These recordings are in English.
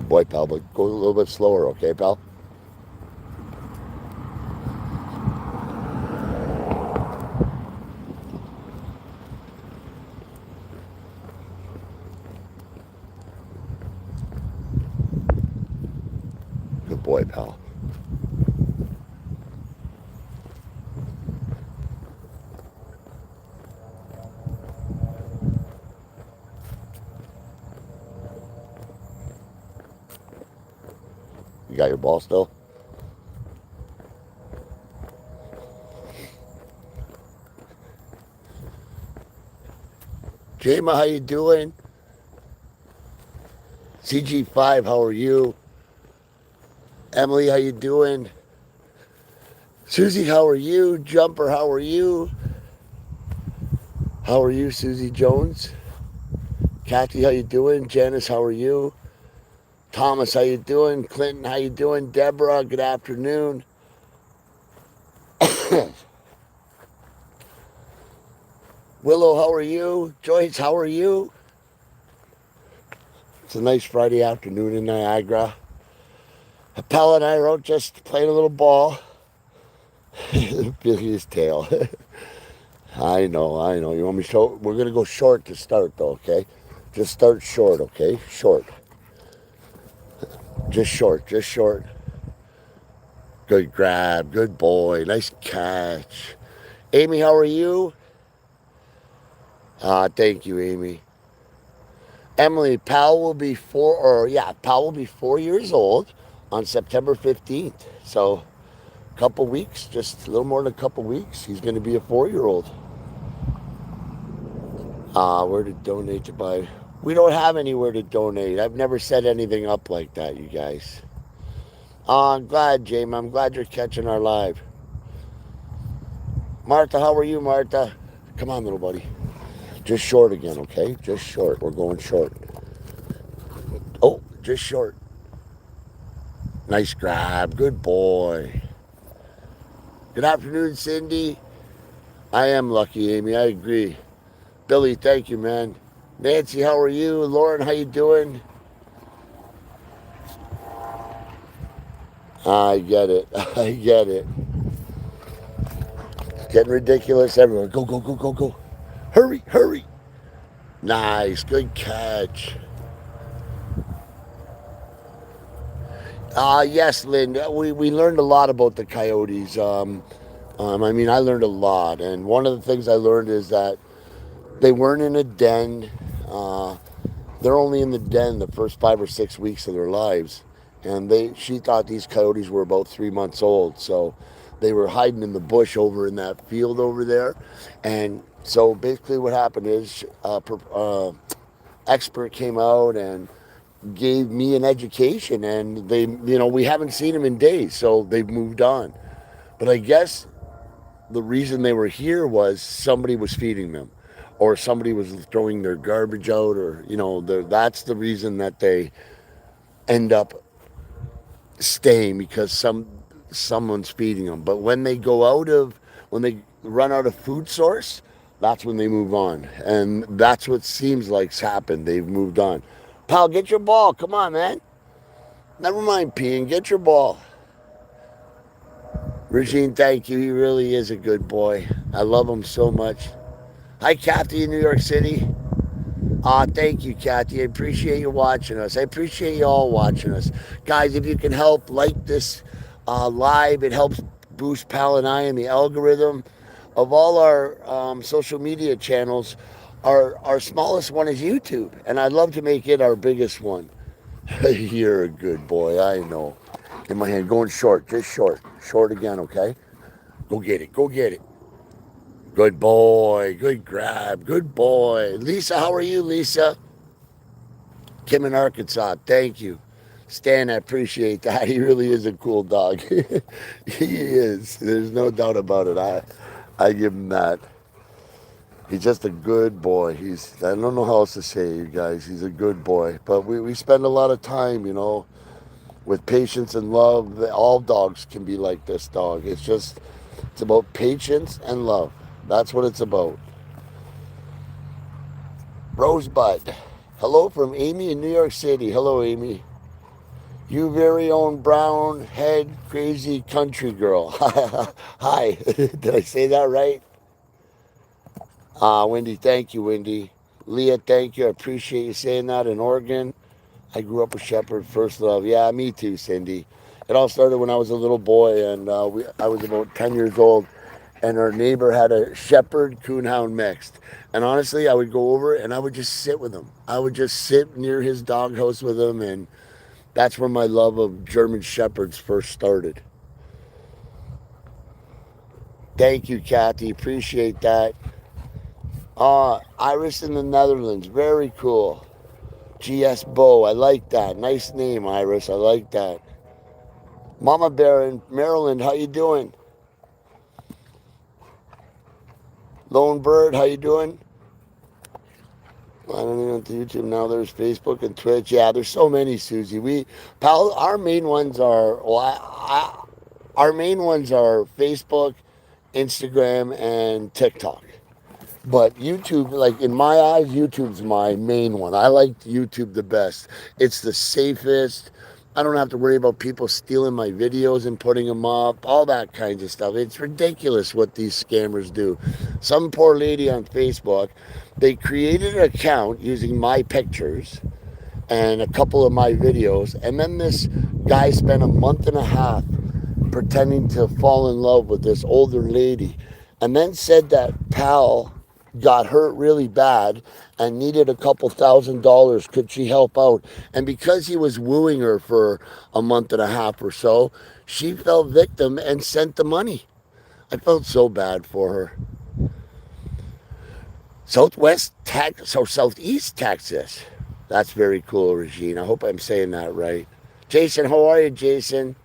Good boy, pal, but go a little bit slower, okay, pal? Good boy, pal. You got your ball still? Jama, how you doing? CG5, how are you? Emily, how you doing? Susie, how are you? Jumper, how are you? How are you, Susie Jones? Kathy, how you doing? Janice, how are you? Thomas, how you doing? Clinton, how you doing? Deborah, good afternoon. Willow, how are you? Joyce, how are you? It's a nice Friday afternoon in Niagara. Pal and I are out just playing a little ball. Billy his tail. I know. You want me to show? We're going to go short to start, though, okay? Just start short, okay? Short. Just short. Good grab. Good boy. Nice catch. Amy, how are you? Thank you, Amy. Emily, Pal will be 4 years old on September 15th. So, a couple weeks, just a little more than a couple weeks, he's going to be a 4-year-old. Where to donate to buy? We don't have anywhere to donate. I've never set anything up like that, you guys. I'm glad, Jamie. I'm glad you're catching our live. Martha, how are you, Martha? Come on, little buddy. Just short again, okay? Just short. We're going short. Oh, just short. Nice grab. Good boy. Good afternoon, Cindy. I am lucky, Amy. I agree. Billy, thank you, man. Nancy, how are you? Lauren, how you doing? I get it. I get it. It's getting ridiculous everywhere. Go. Hurry. Nice. Good catch. Yes, Lynn. We learned a lot about the Coyotes. I learned a lot. And one of the things I learned is that they weren't in a den. They're only in the den the first 5 or 6 weeks of their lives. And she thought these coyotes were about 3 months old. So they were hiding in the bush over in that field over there. And so basically what happened is expert came out and gave me an education. And we haven't seen them in days. So they've moved on. But I guess the reason they were here was somebody was feeding them or somebody was throwing their garbage out or, that's the reason that they end up staying because someone's feeding them. But when they run out of food source, that's when they move on. And that's what seems like's happened. They've moved on. Pal, get your ball. Come on, man. Never mind peeing. Get your ball. Regine, thank you. He really is a good boy. I love him so much. Hi, Kathy in New York City. Thank you, Kathy. I appreciate you watching us. I appreciate you all watching us. Guys, if you can help like this live, it helps boost Pal and I in the algorithm of all our social media channels. Our smallest one is YouTube, and I'd love to make it our biggest one. You're a good boy, I know. In my hand, going short, just short. Short again, okay? Go get it. Good boy. Good grab. Good boy. Lisa, how are you, Lisa? Kim in Arkansas, thank you. Stan, I appreciate that. He really is a cool dog. He is. There's no doubt about it. I give him that. He's just a good boy. I don't know how else to say it, you guys. He's a good boy. But we spend a lot of time, with patience and love. All dogs can be like this dog. It's about patience and love. That's what it's about. Rosebud. Hello from Amy in New York City. Hello, Amy. You very own brown head crazy country girl. Hi. Did I say that right? Wendy, thank you, Wendy. Leah, thank you. I appreciate you saying that in Oregon. I grew up a shepherd, first love. Yeah, me too, Cindy. It all started when I was a little boy, and I was about 10 years old, and our neighbor had a shepherd coonhound mixed. And honestly, I would go over and I would just sit with him. I would just sit near his doghouse with him, and that's where my love of German shepherds first started. Thank you, Kathy. Appreciate that. Iris in the Netherlands. Very cool. GS Bow. I like that. Nice name, Iris. I like that. Mama Bear in Maryland. How you doing? Lone Bird. How you doing? I don't know to YouTube now. There's Facebook and Twitch. Yeah, there's so many, Susie. Our main ones are our main ones are Facebook, Instagram, and TikTok. But YouTube, like in my eyes, YouTube's my main one. I like YouTube the best. It's the safest. I don't have to worry about people stealing my videos and putting them up, all that kinds of stuff. It's ridiculous what these scammers do. Some poor lady on Facebook, they created an account using my pictures and a couple of my videos, and then this guy spent a month and a half pretending to fall in love with this older lady, and then said that pal got hurt really bad and needed a couple $1,000. Could she help out? And because he was wooing her for a month and a half or so, she fell victim and sent the money. I felt so bad for her. Southeast Texas. That's very cool, Regine. I hope I'm saying that right. Jason, how are you, Jason?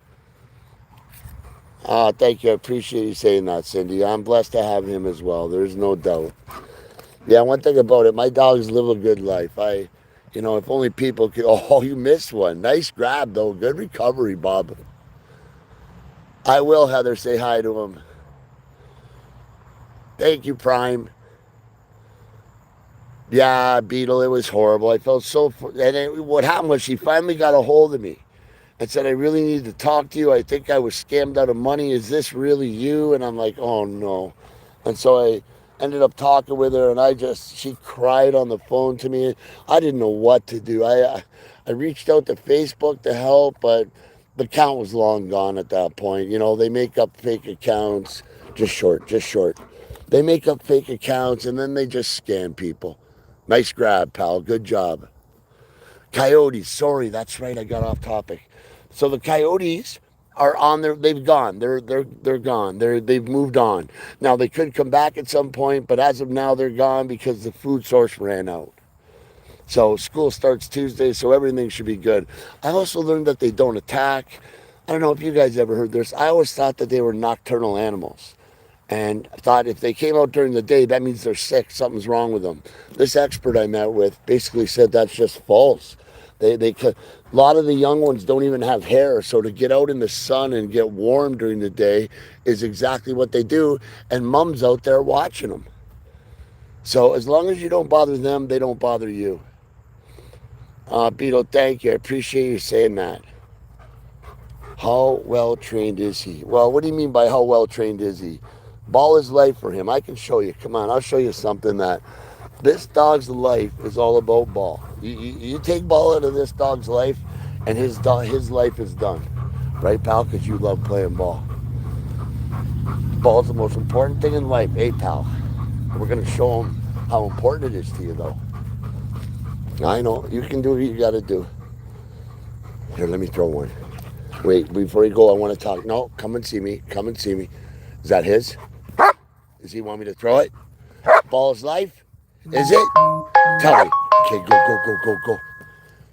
Thank you. I appreciate you saying that, Cindy. I'm blessed to have him as well. There's no doubt. Yeah, one thing about it, my dogs live a good life. If only people could. Oh, you missed one. Nice grab, though. Good recovery, Bob. I will, Heather, say hi to him. Thank you, Prime. Yeah, Beetle, it was horrible. I felt so. What happened was she finally got a hold of me and said, I really need to talk to you. I think I was scammed out of money. Is this really you? And I'm like, oh no. And so I ended up talking with her, and she cried on the phone to me. I didn't know what to do. I reached out to Facebook to help, but the account was long gone at that point. They make up fake accounts, just short. They make up fake accounts, and then they just scam people. Nice grab, pal. Good job. Coyotes. Sorry, that's right. I got off topic. So the Coyotes are on their. They've gone. They're gone. They've moved on. Now they could come back at some point, but as of now they're gone because the food source ran out. So school starts Tuesday, so everything should be good. I also learned that they don't attack. I don't know if you guys ever heard this. I always thought that they were nocturnal animals, and I thought if they came out during the day, that means they're sick. Something's wrong with them. This expert I met with basically said that's just false. A lot of the young ones don't even have hair, so to get out in the sun and get warm during the day is exactly what they do, and mom's out there watching them. So as long as you don't bother them, they don't bother you. Beetle, thank you. I appreciate you saying that. How well trained is he? Well, what do you mean by how well trained is he? Ball is life for him. I can show you. Come on, I'll show you something that this dog's life is all about ball. You take ball out of this dog's life, and his life is done. Right, pal? Because you love playing ball. Ball's the most important thing in life, eh, pal? We're going to show him how important it is to you, though. I know. You can do what you got to do. Here, let me throw one. Wait, before you go, I want to talk. No, come and see me. Come and see me. Is that his? Does he want me to throw it? Ball's life? Is it? Tell me. Okay, go.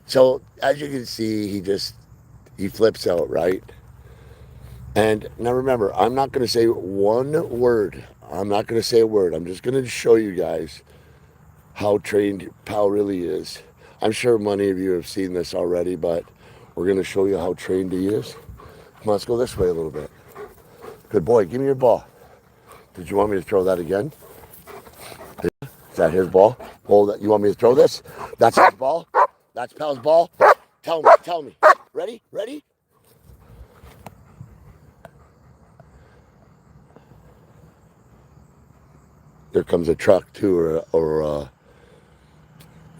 So, as you can see, he flips out, right? And now remember, I'm not going to say one word. I'm not going to say a word. I'm just going to show you guys how trained Pal really is. I'm sure many of you have seen this already, but we're going to show you how trained he is. Come on, let's go this way a little bit. Good boy, give me your ball. Did you want me to throw that again? Is that his ball? Hold that. You want me to throw this? That's his ball? That's Pal's ball? Tell me. Ready? Ready? Here comes a truck too, or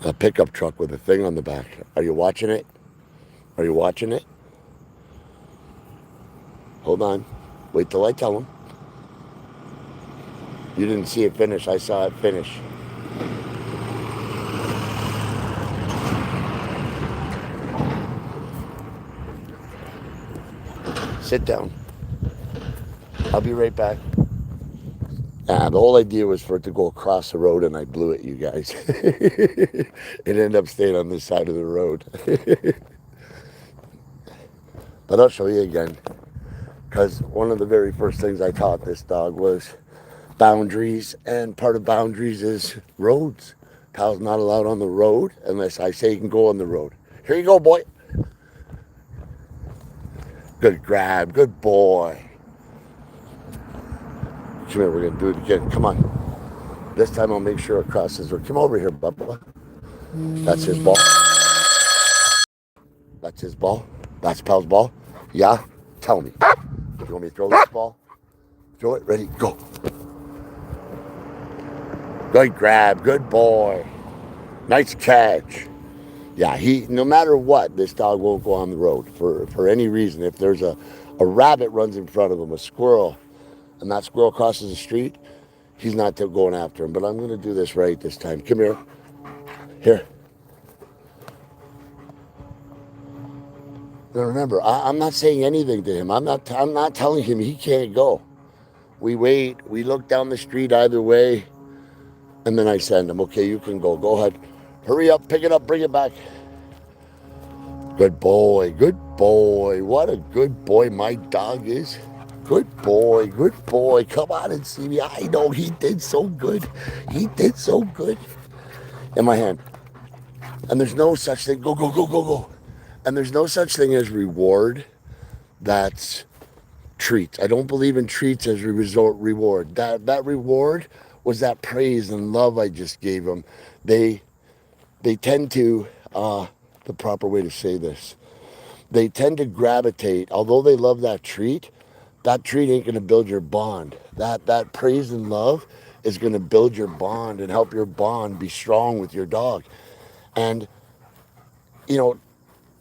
a pickup truck with a thing on the back. Are you watching it? Are you watching it? Hold on. Wait till I tell him. You didn't see it finish. I saw it finish. Sit down. I'll be right back. The whole idea was for it to go across the road, and I blew it, you guys. It ended up staying on this side of the road. But I'll show you again, because one of the very first things I taught this dog was boundaries, and part of boundaries is roads. Pal's not allowed on the road unless I say he can go on the road. Here you go, boy. Good grab, good boy. Come here, we're gonna do it again. Come on. This time I'll make sure it crosses. Come over here, Bubba. That's his ball. That's his ball. That's Pal's ball. Yeah? Tell me. You want me to throw this ball? Throw it. Ready? Go. Good grab. Good boy. Nice catch. Yeah, no matter what, this dog won't go on the road for any reason. If there's a rabbit runs in front of him, a squirrel, and that squirrel crosses the street, he's not going after him. But I'm going to do this right this time. Come here. Here. Now remember, I'm not saying anything to him. I'm not telling him he can't go. We wait. We look down the street either way, and then I send him. Okay, you can go. Go ahead. Hurry up. Pick it up. Bring it back. Good boy. Good boy. What a good boy my dog is. Good boy. Good boy. Come on and see me. I know he did so good. He did so good. In my hand. And there's no such thing. Go, go, go, go, go. And there's no such thing as reward that's treats. I don't believe in treats as a reward. That reward was that praise and love I just gave them. They tend to, the proper way to say this, they tend to gravitate, although they love that treat ain't going to build your bond. That praise and love is going to build your bond and help your bond be strong with your dog. And,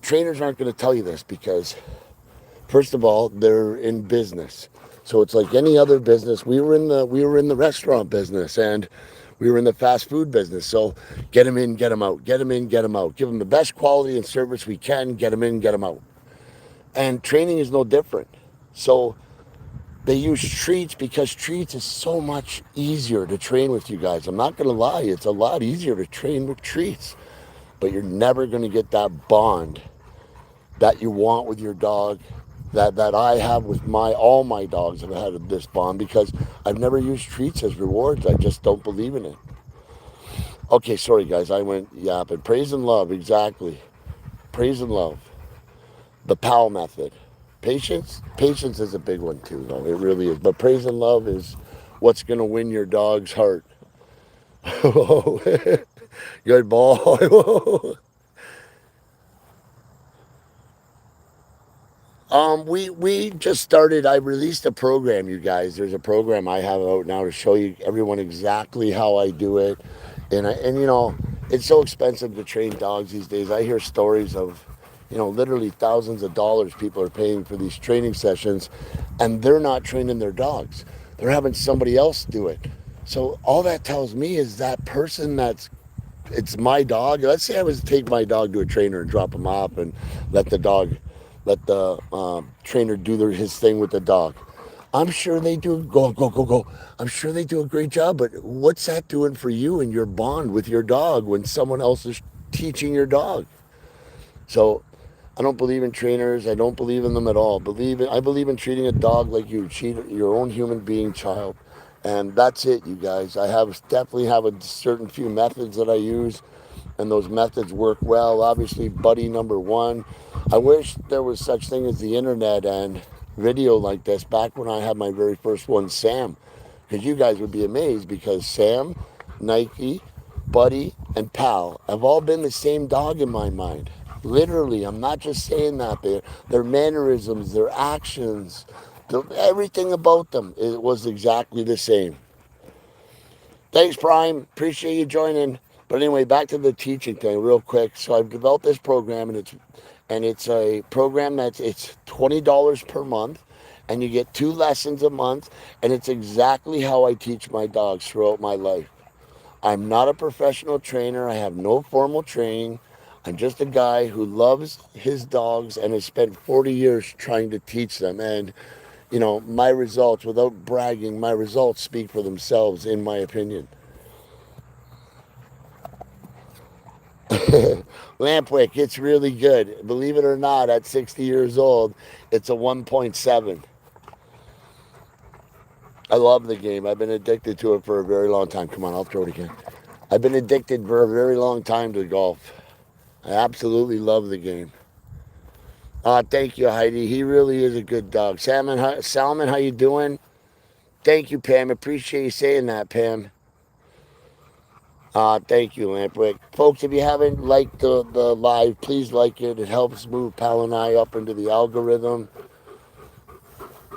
trainers aren't going to tell you this because, first of all, they're in business. So it's like any other business. We were in the restaurant business, and we were in the fast food business. So get them in, get them out. Get them in, get them out. Give them the best quality and service we can. Get them in, get them out. And training is no different. So they use treats because treats is so much easier to train with you guys. I'm not going to lie. It's a lot easier to train with treats. But you're never going to get that bond that you want with your dog, that I have with all my dogs have had this bond, because I've never used treats as rewards. I just don't believe in it. Okay, sorry guys, I went yapping. Praise and love, exactly. Praise and love. The PAL method. Patience is a big one too, though. It really is. But praise and love is what's going to win your dog's heart. Good boy. We just started. I released a program, you guys. There's a program I have out now to show you everyone exactly how I do it, and it's so expensive to train dogs these days. I hear stories of, literally thousands of dollars people are paying for these training sessions, and they're not training their dogs. They're having somebody else do it. So all that tells me is that person it's my dog. Let's say I was to take my dog to a trainer and drop him off and let the trainer do his thing with the dog. I'm sure they do. Go, go, go, go. I'm sure they do a great job, but what's that doing for you and your bond with your dog when someone else is teaching your dog? So I don't believe in trainers. I don't believe in them at all. I believe in treating a dog like you treat your own human being child. And that's it, you guys. I definitely have a certain few methods that I use, and those methods work well. Obviously, buddy number one. I wish there was such thing as the internet and video like this back when I had my very first one, Sam. Because you guys would be amazed, because Sam, Nike, Buddy, and Pal have all been the same dog in my mind. Literally, I'm not just saying that. Their mannerisms, their actions, everything about them, it was exactly the same. Thanks, Prime. Appreciate you joining. But anyway, back to the teaching thing, real quick. So I've developed this program, and it's a program it's $20 per month, and you get 2 lessons a month, and it's exactly how I teach my dogs throughout my life. I'm not a professional trainer. I have no formal training. I'm just a guy who loves his dogs and has spent 40 years trying to teach them. And, my results, without bragging, my results speak for themselves, in my opinion. Lampwick, it's really good. Believe it or not, at 60 years old, it's a 1.7. I love the game. I've been addicted to it for a very long time. Come on, I'll throw it again. I've been addicted for a very long time to golf. I absolutely love the game. Thank you, Heidi. He really is a good dog. Salmon, how you doing? Thank you, Pam. Appreciate you saying that, Pam. Thank you, Lamprick. Folks, if you haven't liked the live, please like it. It helps move Pal and I up into the algorithm.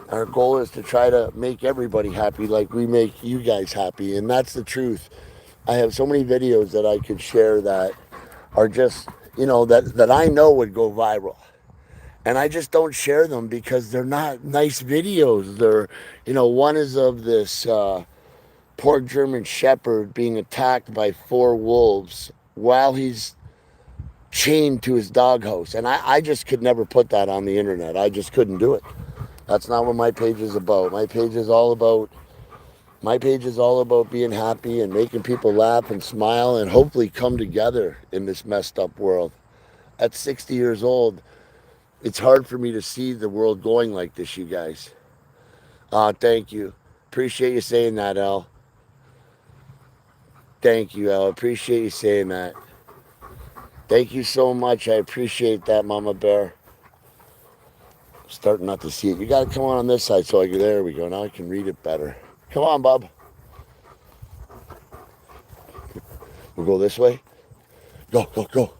Our goal is to try to make everybody happy like we make you guys happy, and that's the truth. I have so many videos that I could share that are just, that I know would go viral. And I just don't share them because they're not nice videos. One is of this poor German Shepherd being attacked by 4 wolves while he's chained to his doghouse. And I just could never put that on the internet. I just couldn't do it. That's not what my page is about. My page is all about being happy and making people laugh and smile and hopefully come together in this messed up world. At 60 years old, it's hard for me to see the world going like this, you guys. Thank you. Appreciate you saying that, Al. Thank you, Al. Appreciate you saying that. Thank you so much. I appreciate that, Mama Bear. Starting not to see it. You got to come on this side so there we go. Now I can read it better. Come on, Bub. We'll go this way. Go, go, go.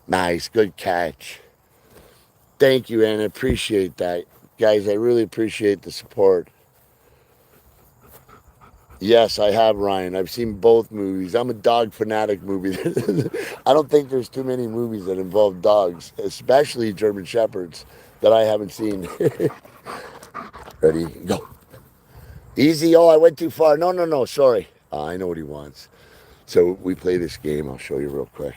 Nice. Good catch. Thank you, Anna. Appreciate that. Guys, I really appreciate the support. Yes, I have, Ryan. I've seen both movies. I'm a dog fanatic movie. I don't think there's too many movies that involve dogs, especially German Shepherds, that I haven't seen. Ready? Go. Easy. Oh, I went too far. No, no, no. Sorry. I know what he wants. So we play this game. I'll show you real quick.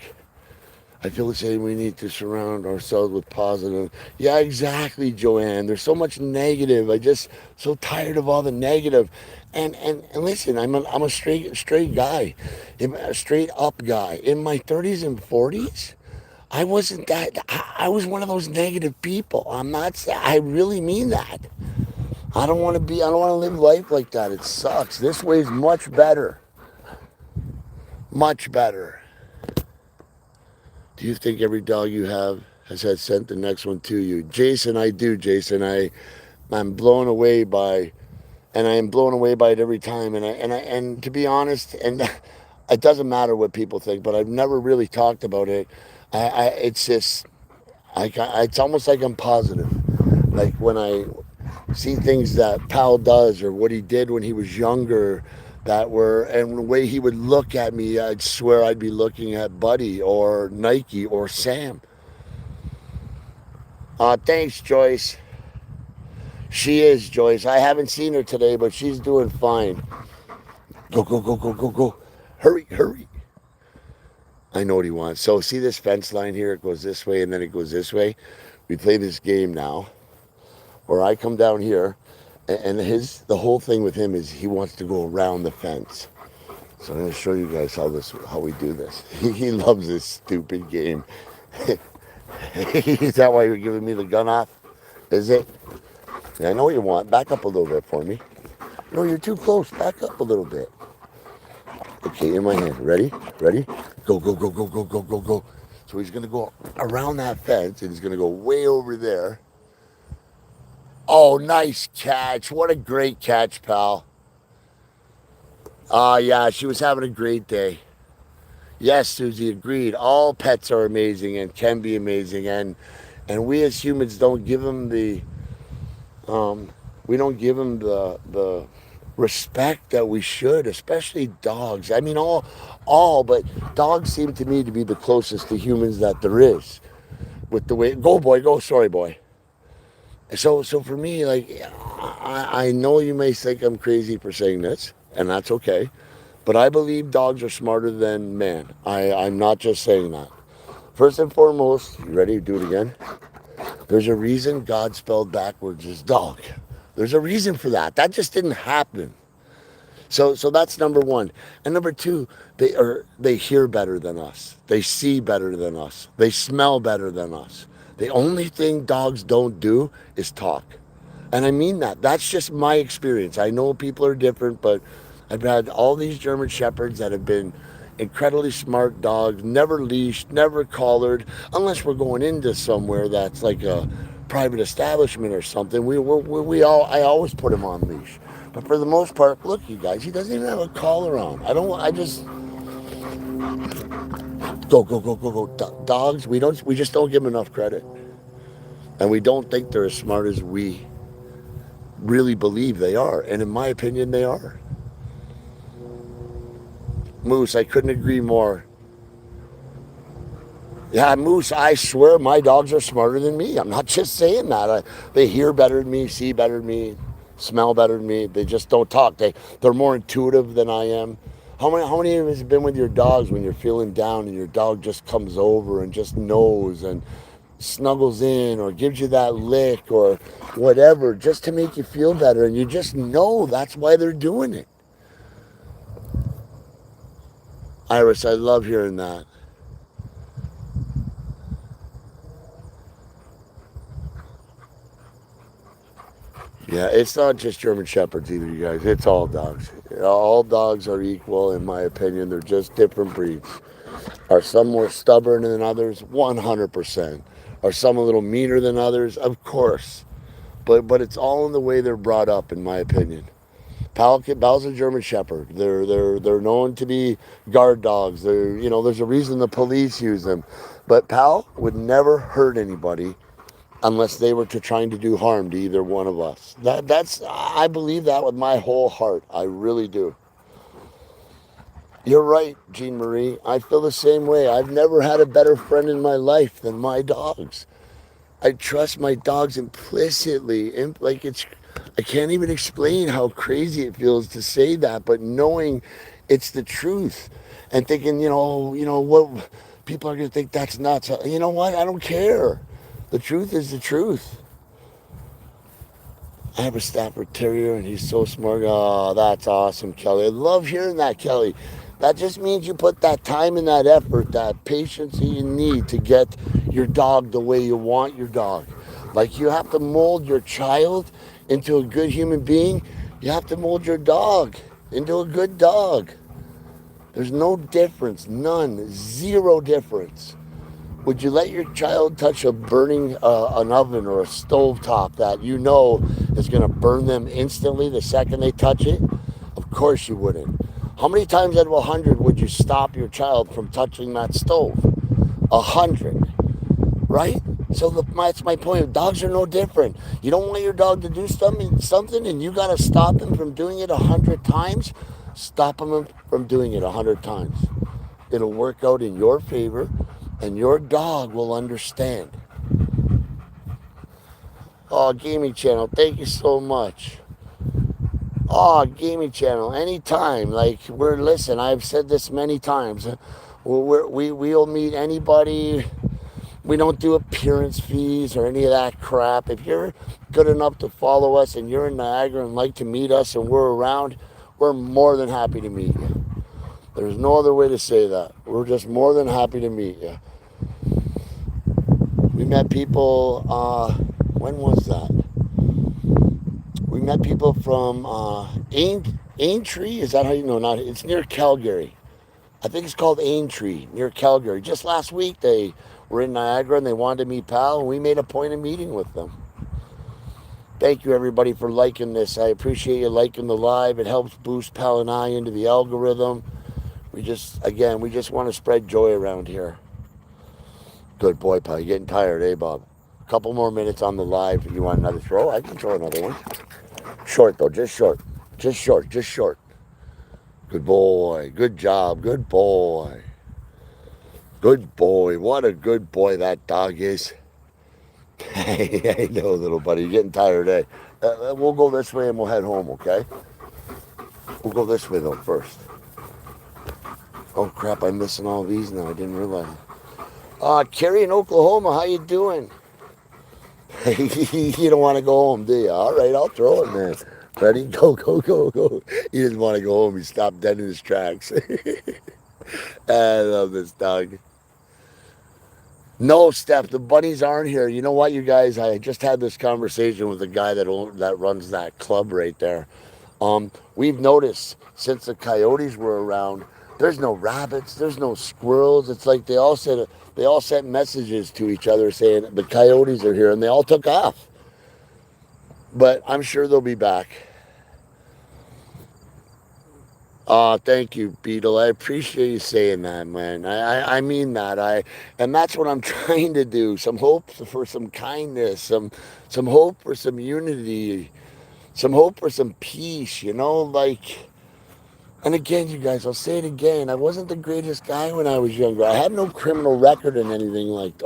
I feel the same. We need to surround ourselves with positive. Yeah, exactly, Joanne. There's so much negative. I just so tired of all the negative. And listen, I'm a straight guy, a straight up guy. In my 30s and 40s, I wasn't that. I was one of those negative people. I'm not. I really mean that. I don't want to be. I don't want to live life like that. It sucks. This way is much better. Much better. Do you think every dog you have has had sent the next one to you? Jason, I do, Jason. I'm blown away by, and I am blown away by it every time. And to be honest, and it doesn't matter what people think, but I've never really talked about it. It's just, it's almost like I'm positive. Like when I see things that Pal does or what he did when he was younger, and the way he would look at me, I'd swear I'd be looking at Buddy or Nike or Sam. Thanks, Joyce. She is, Joyce. I haven't seen her today, but she's doing fine. Go, go, go, go, go, go. Hurry, hurry. I know what he wants. So see this fence line here? It goes this way and then it goes this way. We play this game now where I come down here and the whole thing with him is he wants to go around the fence. So I'm going to show you guys how we do this. He loves this stupid game. Is that why you're giving me the gun off? Is it? Yeah, I know what you want. Back up a little bit for me. No, you're too close. Back up a little bit. Okay, in my hand. Ready? Ready? Go, go, go, go, go, go, go, go. So he's going to go around that fence and he's going to go way over there. Oh, nice catch. What a great catch, pal. Yeah, she was having a great day. Yes, Susie, agreed. All pets are amazing and can be amazing, and we as humans don't give them um, the respect that we should, especially dogs. I mean, all, but dogs seem to me to be the closest to humans that there is. With the way, go boy, go, sorry boy. So for me, like, I know you may think I'm crazy for saying this, and that's okay. But I believe dogs are smarter than man. I'm not just saying that. First and foremost, you ready to do it again? There's a reason God spelled backwards is dog. There's a reason for that. That just didn't happen. So that's number one. And number two, they hear better than us. They see better than us. They smell better than us. The only thing dogs don't do is talk. And I mean that. That's just my experience. I know people are different, but I've had all these German Shepherds that have been incredibly smart dogs, never leashed, never collared, unless we're going into somewhere that's like a private establishment or something. I always put him on leash. But for the most part, look, you guys, he doesn't even have a collar on. I just go. Dogs, we just don't give them enough credit. And we don't think they're as smart as we really believe they are. And in my opinion, they are. Moose, I couldn't agree more. Yeah, Moose, I swear my dogs are smarter than me. I'm not just saying that. They hear better than me, see better than me, smell better than me. They just don't talk. They're more intuitive than I am. How many of us have been with your dogs when you're feeling down and your dog just comes over and just knows and snuggles in or gives you that lick or whatever just to make you feel better, and you just know that's why they're doing it. Iris, I love hearing that. Yeah, it's not just German Shepherds either, you guys. It's all dogs. All dogs are equal, in my opinion. They're just different breeds. Are some more stubborn than others? 100%. Are some a little meaner than others? Of course. But it's all in the way they're brought up, in my opinion. Pal's a German Shepherd. They're known to be guard dogs. There's a reason the police use them. But Pal would never hurt anybody unless they were trying to do harm to either one of us. I believe that with my whole heart. I really do. You're right, Jean Marie. I feel the same way. I've never had a better friend in my life than my dogs. I trust my dogs implicitly. Like I can't even explain how crazy it feels to say that, but knowing it's the truth and thinking, what people are going to think that's nuts. You know what? I don't care. The truth is the truth. I have a Stafford Terrier and he's so smart. Oh, that's awesome, Kelly. I love hearing that, Kelly. That just means you put that time and that effort, that patience that you need to get your dog the way you want your dog. Like you have to mold your child into a good human being, you have to mold your dog into a good dog. There's no difference, none, zero difference. Would you let your child touch a burning an oven or a stove top that you know is going to burn them instantly the second they touch it? Of course you wouldn't. How many times out of 100 would you stop your child from touching that stove? 100, right? So that's my point. Dogs are no different. You don't want your dog to do something, and you got to stop him from doing it 100 times. Stop him from doing it 100 times. It'll work out in your favor, and your dog will understand. Oh, Gaming Channel, thank you so much. Oh, Gaming Channel, anytime. Listen, I've said this many times. We'll meet anybody. We don't do appearance fees or any of that crap. If you're good enough to follow us and you're in Niagara and like to meet us and we're around, we're more than happy to meet you. There's no other way to say that. We're just more than happy to meet you. We met people, when was that? We met people from Aintree. Is that how you know? Not, it's near Calgary. I think it's called Aintree, near Calgary. Just last week they were in Niagara and they wanted to meet Pal, and we made a point of meeting with them. Thank you, everybody, for liking this. I appreciate you liking the live. It helps boost Pal and I into the algorithm. We just want to spread joy around here. Good boy, pal. You're getting tired, eh, Bob? A couple more minutes on the live. If you want another throw, I can throw another one. Short though, just short. Just short, just short. Good boy. Good job. Good boy. Good boy. What a good boy that dog is. Hey, I know, little buddy. You're getting tired, eh? We'll go this way and we'll head home, okay? We'll go this way though first. Oh crap! I'm missing all these now. I didn't realize. Kerry in Oklahoma, how you doing? You don't want to go home, do you? All right, I'll throw it, man. Ready? Go, go, go, go. He didn't want to go home. He stopped dead in his tracks. I love this dog. No, Steph, the bunnies aren't here. You know what, you guys? I just had this conversation with the guy that runs that club right there. We've noticed since the coyotes were around, there's no rabbits, there's no squirrels. It's like they all sent messages to each other saying the coyotes are here, and they all took off. But I'm sure they'll be back. Thank you, Beetle. I appreciate you saying that, man. I mean that. And that's what I'm trying to do. Some hope for some kindness, some hope for some unity, some hope for some peace, like. And again, you guys, I'll say it again. I wasn't the greatest guy when I was younger. I had no criminal record and anything like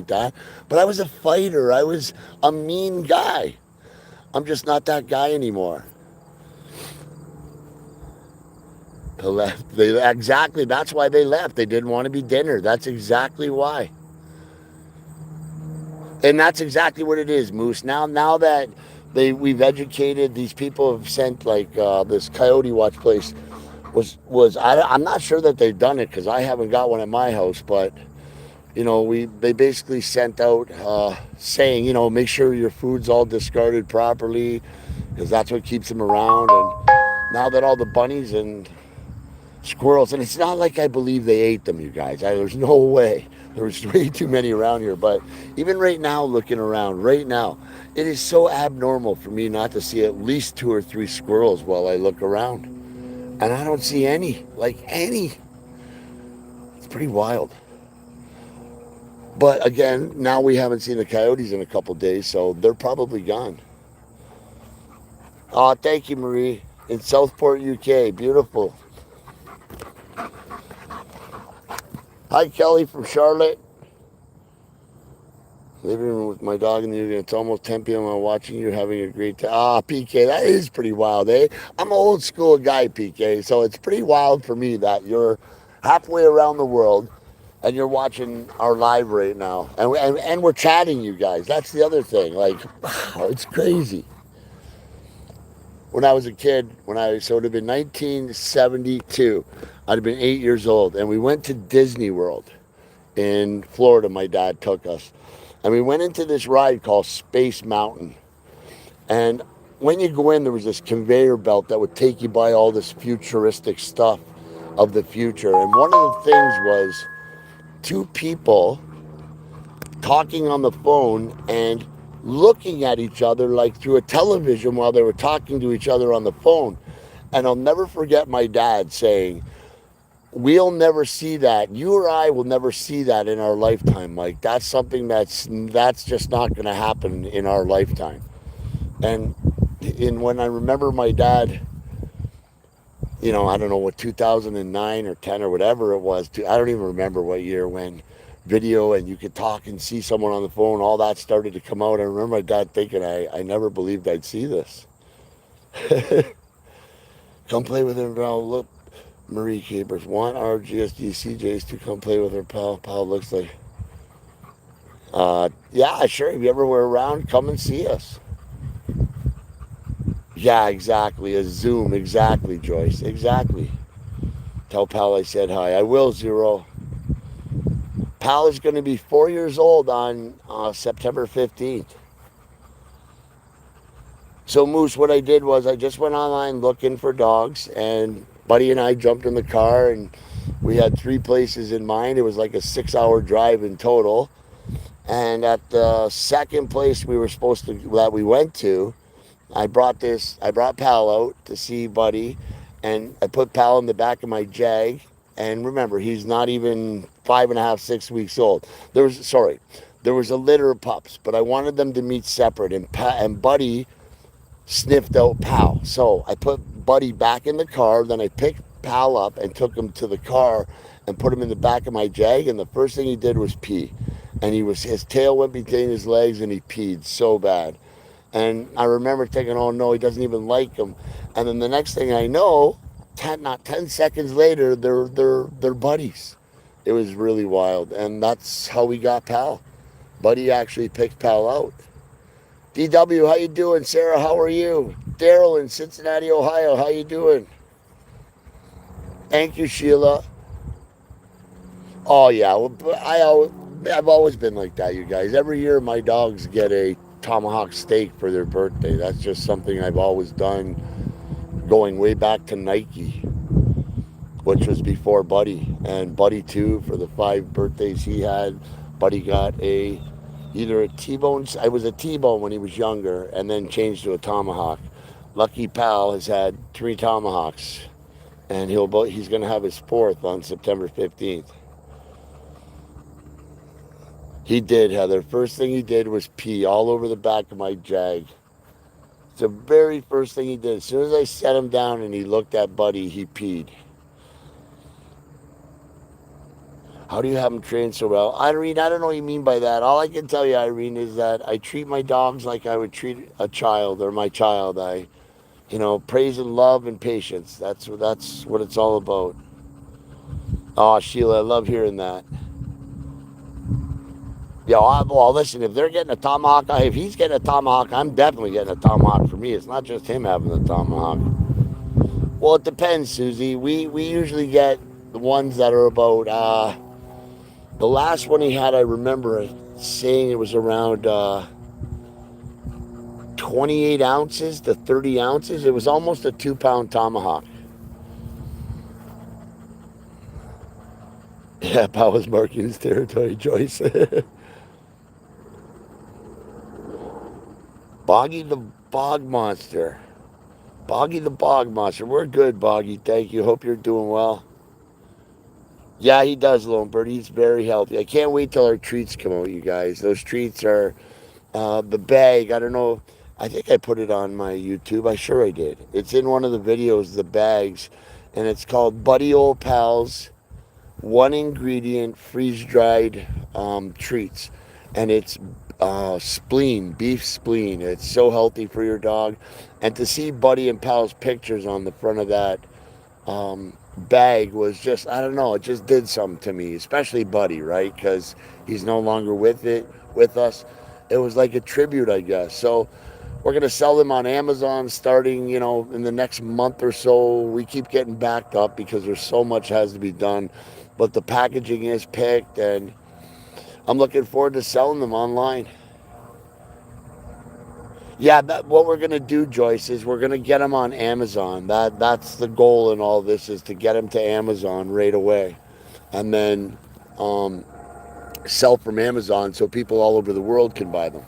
that. But I was a fighter. I was a mean guy. I'm just not that guy anymore. They left. Exactly. That's why they left. They didn't want to be dinner. That's exactly why. And that's exactly what it is, Moose. Now that we've educated these people, have sent like this Coyote Watch place I'm not sure that they've done it because I haven't got one at my house, but they basically sent out saying, make sure your food's all discarded properly because that's what keeps them around. And now that all the bunnies and squirrels, and it's not like I believe they ate them, you guys. There's no way. There's way too many around here. But even right now, looking around, right now, it is so abnormal for me not to see at least 2 or 3 squirrels while I look around. And I don't see any, like any. It's pretty wild. But again, now we haven't seen the coyotes in a couple days, so they're probably gone. Thank you, Marie. In Southport, UK. Beautiful. Hi, Kelly from Charlotte. Living with my dog in the evening. It's almost 10 p.m. I'm watching you having a great time. PK, that is pretty wild, eh? I'm an old school guy, PK, so it's pretty wild for me that you're halfway around the world and you're watching our live right now. And we're chatting, you guys. That's the other thing. Like, wow, it's crazy. When I was a kid, so it would have been 1972, I'd have been 8 years old, and we went to Disney World in Florida. My dad took us. And we went into this ride called Space Mountain. And when you go in, there was this conveyor belt that would take you by all this futuristic stuff of the future. And one of the things was 2 people talking on the phone and looking at each other like through a television while they were talking to each other on the phone. And I'll never forget my dad saying, we'll never see that. You or I will never see that in our lifetime, Mike. That's something that's just not going to happen in our lifetime. And when I remember my dad, I don't know what 2009 or 10 or whatever it was. I don't even remember what year when video and you could talk and see someone on the phone. All that started to come out. I remember my dad thinking, I never believed I'd see this. Come play with him, bro. Look. Marie Capers, want our GSD CJs to come play with her pal. Pal looks like. Yeah, sure. If you ever were around, come and see us. Yeah, exactly. A Zoom. Exactly, Joyce. Exactly. Tell Pal I said hi. I will, Zero. Pal is going to be 4 years old on September 15th. So, Moose, what I did was I just went online looking for dogs, and Buddy and I jumped in the car, and we had 3 places in mind. It was like a 6-hour drive in total. And at the second place that we went to, I brought Pal out to see Buddy, and I put Pal in the back of my Jag, And remember, he's not even 5.5, 6 weeks old. There was a litter of pups, but I wanted them to meet separate. And Buddy sniffed out Pal. So I put Buddy back in the car. Then I picked Pal up and took him to the car and put him in the back of my Jag. And the first thing he did was pee. And his tail went between his legs and he peed so bad. And I remember thinking, oh no, he doesn't even like him. And then the next thing I know, not 10 seconds later, they're buddies. It was really wild, and that's how we got Pal. Buddy actually picked Pal out. DW, how you doing? Sarah, how are you? Daryl in Cincinnati, Ohio, how you doing? Thank you, Sheila. Oh yeah, well, I've always been like that, you guys. Every year, my dogs get a tomahawk steak for their birthday. That's just something I've always done, going way back to Nike, which was before Buddy. And Buddy too, for the 5 birthdays he had, Buddy got either a T-bone. I was a T-bone when he was younger, and then changed to a tomahawk. Lucky Pal has had 3 tomahawks, and he's going to have his fourth on September 15th. He did, Heather. First thing he did was pee all over the back of my Jag. It's the very first thing he did. As soon as I set him down and he looked at Buddy, he peed. How do you have them trained so well? Irene, I don't know what you mean by that. All I can tell you, Irene, is that I treat my dogs like I would treat a child or my child. Praise and love and patience. That's what it's all about. Oh, Sheila, I love hearing that. Yeah, well, listen, if they're getting a tomahawk, if he's getting a tomahawk, I'm definitely getting a tomahawk for me. It's not just him having the tomahawk. Well, it depends, Susie. We usually get the ones that are about, the last one he had, I remember saying it was around 28 ounces to 30 ounces. It was almost a 2 pound tomahawk. Yeah, Pal was marking his territory, Joyce. Boggy the Bog Monster. Boggy the Bog Monster. We're good, Boggy. Thank you. Hope you're doing well. Yeah, he does, Lone Bird. He's very healthy. I can't wait till our treats come out, you guys. Those treats are the bag. I don't know. I think I put it on my YouTube. I sure I did. It's in one of the videos, the bags, and it's called Buddy Old Pals, one ingredient freeze dried treats, and it's beef spleen. It's so healthy for your dog, and to see Buddy and Pal's pictures on the front of that bag was just, I don't know, it just did something to me, especially Buddy, right? Because he's no longer with us. It was like a tribute, I guess. So we're going to sell them on Amazon starting, in the next month or so. We keep getting backed up because there's so much has to be done, but the packaging is picked, and I'm looking forward to selling them online. Yeah, what we're gonna do, Joyce, is we're gonna get them on Amazon. That's the goal in all this, is to get them to Amazon right away, and then um, sell from Amazon so people all over the world can buy them.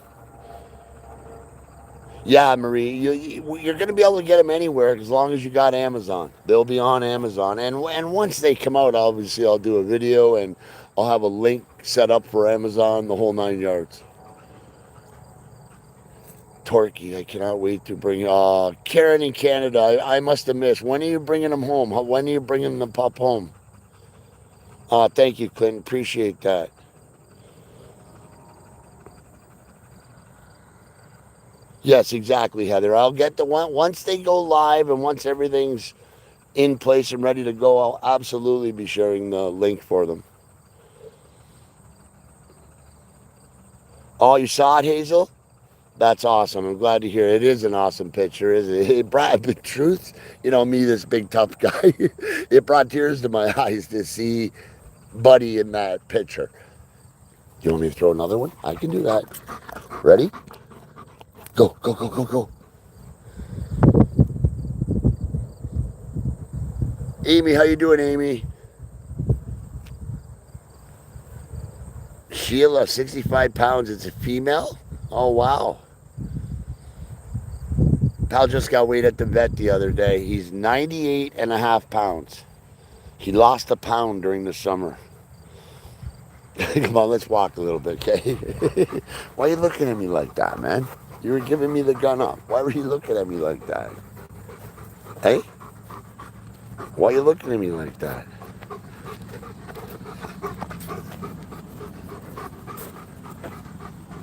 Yeah, Marie, you're gonna be able to get them anywhere as long as you got Amazon. They'll be on Amazon, and once they come out, obviously I'll do a video and I'll have a link set up for Amazon, the whole 9 yards. Torquay, I cannot wait to bring. Karen in Canada, I must have missed. When are you bringing them home? When are you bringing the pup home? Thank you, Clinton. Appreciate that. Yes, exactly, Heather. I'll get the one once they go live and once everything's in place and ready to go. I'll absolutely be sharing the link for them. Oh, you saw it, Hazel? That's awesome. I'm glad to hear it. It is an awesome picture, isn't it? It brought the truth, me, this big tough guy. It brought tears to my eyes to see Buddy in that picture. You want me to throw another one? I can do that. Ready? Go, go, go, go, go. Amy, how you doing, Amy? Sheila, 65 pounds. It's a female? Oh, wow. Pal just got weighed at the vet the other day. He's 98 and a half pounds. He lost a pound during the summer. Come on, let's walk a little bit, okay? Why are you looking at me like that, man? You were giving me the gun up. Why were you looking at me like that? Hey? Why are you looking at me like that?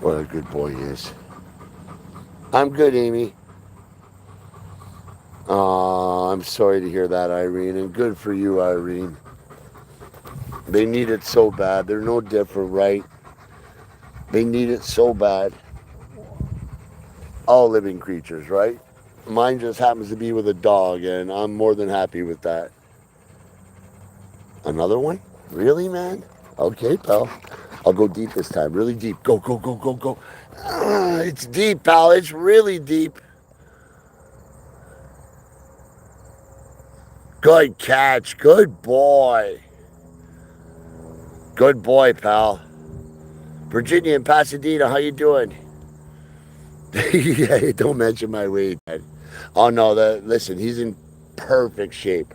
What a good boy he is. I'm good, Amy. I'm sorry to hear that, Irene, and good for you, Irene. They need it so bad. They're no different, right? They need it so bad. All living creatures, right? Mine just happens to be with a dog, and I'm more than happy with that. Another one? Really, man? Okay, pal. I'll go deep this time. Really deep. Go, go, go, go, go. It's deep, pal. It's really deep. Good catch. Good boy. Good boy, pal. Virginia and Pasadena, how you doing? Yeah, don't mention my weight. Oh no, listen, he's in perfect shape.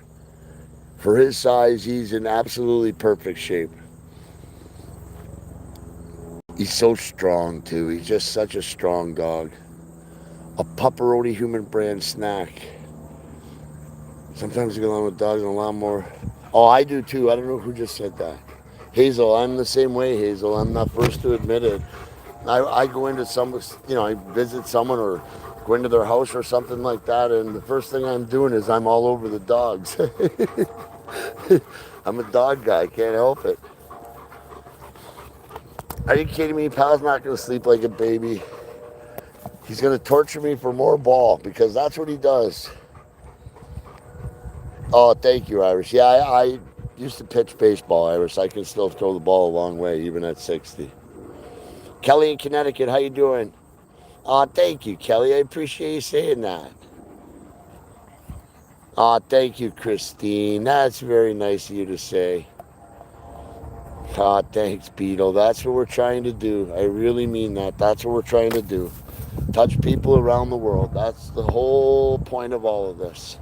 For his size, he's in absolutely perfect shape. He's so strong too. He's just such a strong dog. A pepperoni human brand snack. Sometimes you get along with dogs and a lot more. Oh, I do too. I don't know who just said that. Hazel, I'm the same way, Hazel. I'm not first to admit it. I go into some, I visit someone or go into their house or something like that, and the first thing I'm doing is I'm all over the dogs. I'm a dog guy. Can't help it. Are you kidding me? Pal's not going to sleep like a baby. He's going to torture me for more ball because that's what he does. Oh, thank you, Iris. Yeah, I used to pitch baseball, Iris. I can still throw the ball a long way, even at 60. Kelly in Connecticut, how you doing? Oh, thank you, Kelly. I appreciate you saying that. Oh, thank you, Christine. That's very nice of you to say. Oh, thanks, Beetle. That's what we're trying to do. I really mean that. That's what we're trying to do. Touch people around the world. That's the whole point of all of this.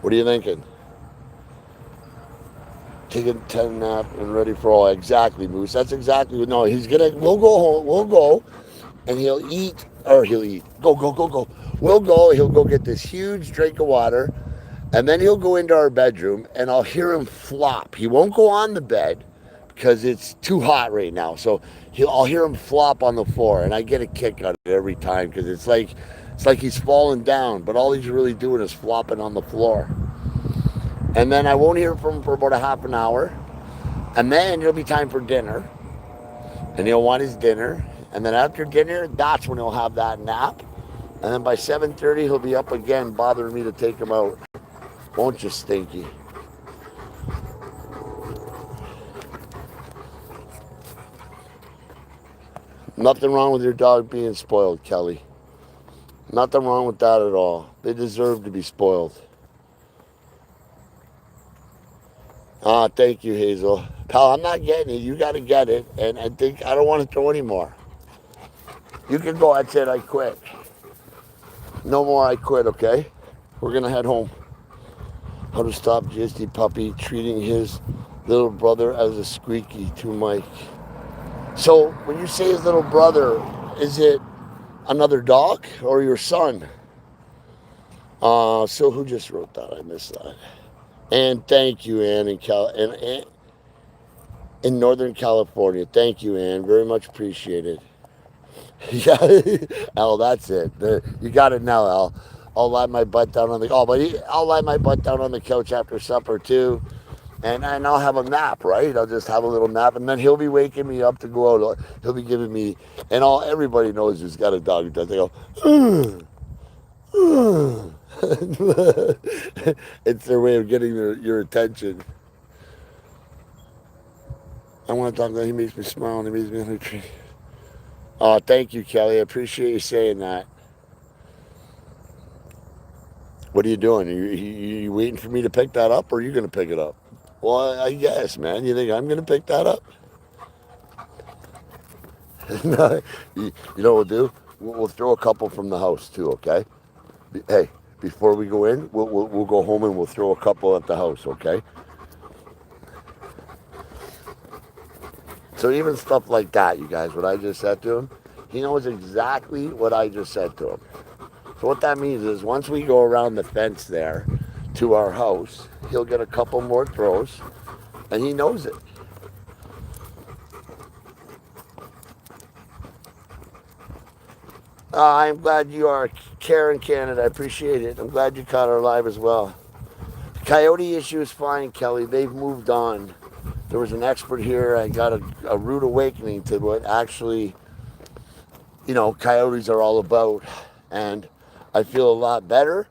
What are you thinking? Taking 10 nap and ready for all. Exactly, Moose. That's exactly what. No, we'll go home. We'll go. And he'll eat. Go, go, go, go. We'll go. He'll go get this huge drink of water. And then he'll go into our bedroom and I'll hear him flop. He won't go on the bed because it's too hot right now. So I'll hear him flop on the floor, and I get a kick out of it every time because it's like he's falling down, but all he's really doing is flopping on the floor. And then I won't hear from him for about a half an hour, and then it'll be time for dinner, and he'll want his dinner, and then after dinner, that's when he'll have that nap, and then by 7:30 he'll be up again bothering me to take him out. Won't you, Stinky? Nothing wrong with your dog being spoiled, Kelly. Nothing wrong with that at all. They deserve to be spoiled. Ah, thank you, Hazel. Pal, I'm not getting it. You got to get it. And I don't want to throw anymore. You can go. That's it. I quit. No more. I quit, okay? We're going to head home. How to stop GSD Puppy treating his little brother as a squeaky to Mike. So when you say his little brother, is it another dog or your son? So who just wrote that? I missed that. And thank you, Ann, in Northern California. Thank you, Ann. Very much appreciated. Yeah, Al, that's it. You got it now, Al. I'll lie my butt down on the. Oh, but I'll lie my butt down on the couch after supper too, and I'll have a nap. Right? I'll just have a little nap, and then he'll be waking me up to go out. He'll be giving me, and everybody knows who's got a dog who does. They go, it's their way of getting your attention. I want to talk that he makes me smile and he makes me hungry. Oh, thank you, Kelly. I appreciate you saying that. What are you doing? Are you waiting for me to pick that up, or are you going to pick it up? Well, I guess, man. You think I'm going to pick that up? No, you know what we'll do? We'll throw a couple from the house, too, okay? Hey, before we go in, we'll go home and we'll throw a couple at the house, okay? So even stuff like that, you guys, what I just said to him, he knows exactly what I just said to him. So what that means is once we go around the fence there to our house, he'll get a couple more throws, and he knows it. I'm glad you are Karen Canada. I appreciate it. I'm glad you caught our live as well. Coyote issue is fine, Kelly. They've moved on. There was an expert here. I got a rude awakening to what actually, coyotes are all about. And I feel a lot better.